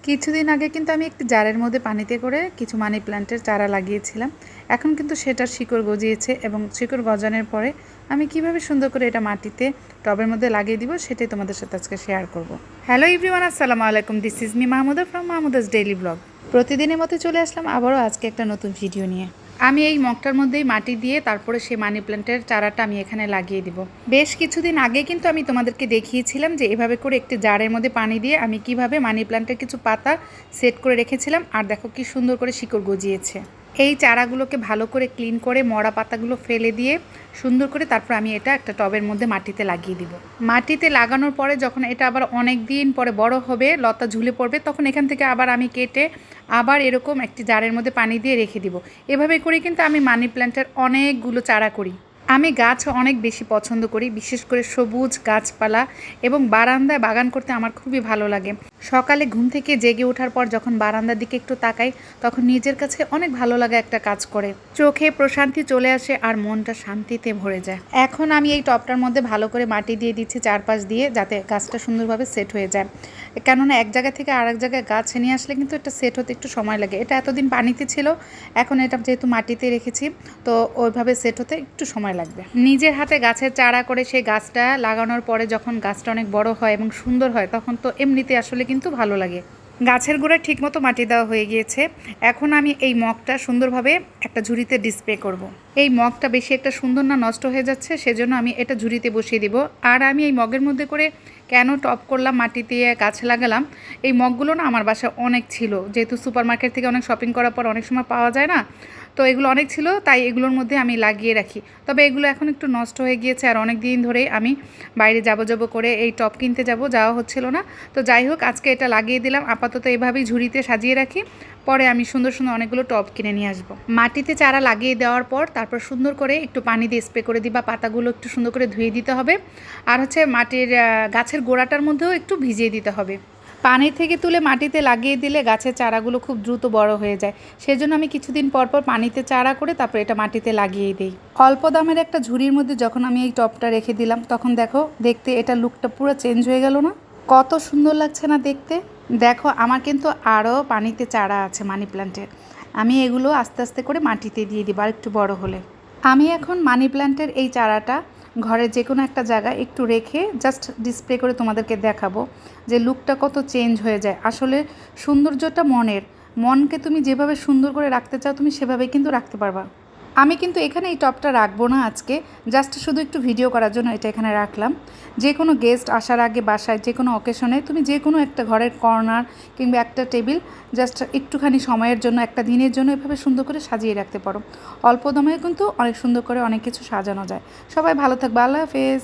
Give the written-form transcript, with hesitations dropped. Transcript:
কিছুদিন আগে কিন্তু আমি একটি জারের মধ্যে পানিতে করে কিছু মানি প্ল্যান্টের চারা লাগিয়েছিলাম। এখন কিন্তু সেটার শিকড় গজিয়েছে এবং শিকড় গজানোর পরে আমি কিভাবে সুন্দর করে এটা মাটিতে টবের মধ্যে লাগিয়ে দিব সেটাই তোমাদের সাথে আজকে শেয়ার করব। হ্যালো এভরিওয়ান, আসসালামু আলাইকুম। This is me Mahmuda from Mahmuda's daily blog. প্রতিদিনের মতো চলে আসলাম আবারও আজকে একটা নতুন ভিডিও নিয়ে। আমি এই মগটার মধ্যেই মাটি দিয়ে তারপরে সেই মানি প্ল্যান্টের চারাটা আমি এখানে লাগিয়ে দিব। বেশ কিছুদিন আগে কিন্তু আমি তোমাদেরকে দেখিয়েছিলাম যে এভাবে করে একটি জারের মধ্যে পানি দিয়ে আমি কিভাবে মানি প্ল্যান্টের কিছু পাতা সেট করে রেখেছিলাম, আর দেখো কি সুন্দর করে শিকড় গজিয়েছে। এই চারাগুলোকে ভালো করে ক্লিন করে মরা পাতাগুলো ফেলে দিয়ে সুন্দর করে তারপর আমি এটা একটা টবের মধ্যে মাটিতে লাগিয়ে দিব। মাটিতে লাগানোর পরে যখন এটা আবার অনেক দিন পরে বড় হবে, লতা ঝুলে পড়বে, তখন এখান থেকে আবার আমি কেটে আবার এরকম একটি জারের মধ্যে পানি দিয়ে রেখে দিব। এভাবে করে কিন্তু আমি মানি প্ল্যান্টের অনেকগুলো চারা করি। আমি গাছ অনেক বেশি পছন্দ করি, বিশেষ করে সবুজ গাছপালা এবং বারান্দায় বাগান করতে আমার খুবই ভালো লাগে। সকালে ঘুম থেকে জেগে ওঠার পর যখন বারান্দার দিকে একটু তাকাই, তখন নিজের কাছে অনেক ভালো লাগা একটা কাজ করে, চোখে প্রশান্তি চলে আসে আর মনটা শান্তিতে ভরে যায়। এখন আমি এই টবটার মধ্যে ভালো করে মাটি দিয়ে দিচ্ছি চারপাশ দিয়ে, যাতে গাছটা সুন্দরভাবে সেট হয়ে যায়। কেননা এক জায়গা থেকে আরেক জায়গায় গাছ নিয়ে আসলে কিন্তু এটা সেট হতে একটু সময় লাগে। এটা এতদিন পানিতে ছিল, এখন এটা যেহেতু মাটিতে রেখেছি তো ওইভাবে সেট হতে একটু সময় লাগবে। নিজের হাতে গাছের চারা করে সেই গাছটা লাগানোর পরে যখন গাছটা অনেক বড় হয় এবং সুন্দর হয়, তখন তো এমনিতে আসলে কিন্তু ভালো লাগে। গাছের গোড়ায় ঠিকমতো মাটি দেওয়া হয়ে গিয়েছে। এখন আমি এই মগটা সুন্দরভাবে একটা ঝুড়িতে ডিসপ্লে করব। এই মগটা বেশি একটা সুন্দর না নষ্ট হয়ে যাচ্ছে, সেজন্য আমি এটা ঝুড়িতে বসিয়ে দিব। আর আমি এই মগের মধ্যে করে কেন টপ করলাম, মাটি দিয়ে গাছ লাগালাম, এই মগগুলো না আমার বাসায় অনেক ছিল, যেহেতু সুপার মার্কেট থেকে অনেক শপিং করার পর অনেক সময় পাওয়া যায় না, তো এগুলো অনেক ছিল, তাই এগুলোর মধ্যে আমি লাগিয়ে রাখি। তবে এগুলো এখন একটু নষ্ট হয়ে গিয়েছে, আর অনেক দিন ধরেই আমি বাইরে যাব করে এই টব কিনতে যাওয়া হচ্ছিল না। তো যাই হোক, আজকে এটা লাগিয়ে দিলাম। আপাতত এভাবেই ঝুড়িতে সাজিয়ে রাখি, পরে আমি সুন্দর সুন্দর অনেকগুলো টব কিনে নিয়ে আসবো। মাটিতে চারা লাগিয়ে দেওয়ার পর তারপর সুন্দর করে একটু পানি দিয়ে স্প্রে করে দিবা, পাতাগুলো একটু সুন্দর করে ধুয়ে দিতে হবে। আর হচ্ছে মাটির গাছের গোড়াটার মধ্যেও একটু ভিজিয়ে দিতে হবে। পানি থেকে তুলে মাটিতে লাগিয়ে দিলে গাছের চারাগুলো খুব দ্রুত বড় হয়ে যায়। সেজন্য আমি কিছুদিন পর পর পানিতে চারা করে তারপর এটা মাটিতে লাগিয়ে দিই। অল্প দামের একটা ঝুড়ির মধ্যে যখন আমি এই টবটা রেখে দিলাম, তখন দেখো দেখতে এটা লুকটা পুরো চেঞ্জ হয়ে গেল না? কত সুন্দর লাগছে না দেখতে? দেখো, আমার কিন্তু আরও পানিতে চারা আছে মানি প্ল্যান্টের। আমি এগুলো আস্তে আস্তে করে মাটিতে দিয়ে দিই আর একটু বড় হলে। আমি এখন মানি প্ল্যান্টের এই চারাটা ঘরের যে কোনো একটা জায়গায় একটু রেখে জাস্ট ডিসপ্লে করে তোমাদেরকে দেখাবো যে লুকটা কত চেঞ্জ হয়ে যায়। আসলে সৌন্দর্যটা মনকে তুমি যেভাবে সুন্দর করে রাখতে চাও তুমি সেভাবেই কিন্তু রাখতে পারবা। আমি কিন্তু এখানে এই টবটা রাখবো না আজকে, জাস্ট শুধু একটু ভিডিও করার জন্য এটা এখানে রাখলাম। যে কোনো গেস্ট আসার আগে বাসায় যে কোনো অকেশনে তুমি যে কোনো একটা ঘরের কর্নার কিংবা একটা টেবিল জাস্ট একটুখানি সময়ের জন্য, একটা দিনের জন্য এভাবে সুন্দর করে সাজিয়ে রাখতে পারো। অল্প দামে কিন্তু অনেক সুন্দর করে অনেক কিছু সাজানো যায়। সবাই ভালো থাকবে, আল্লাহ হাফেজ।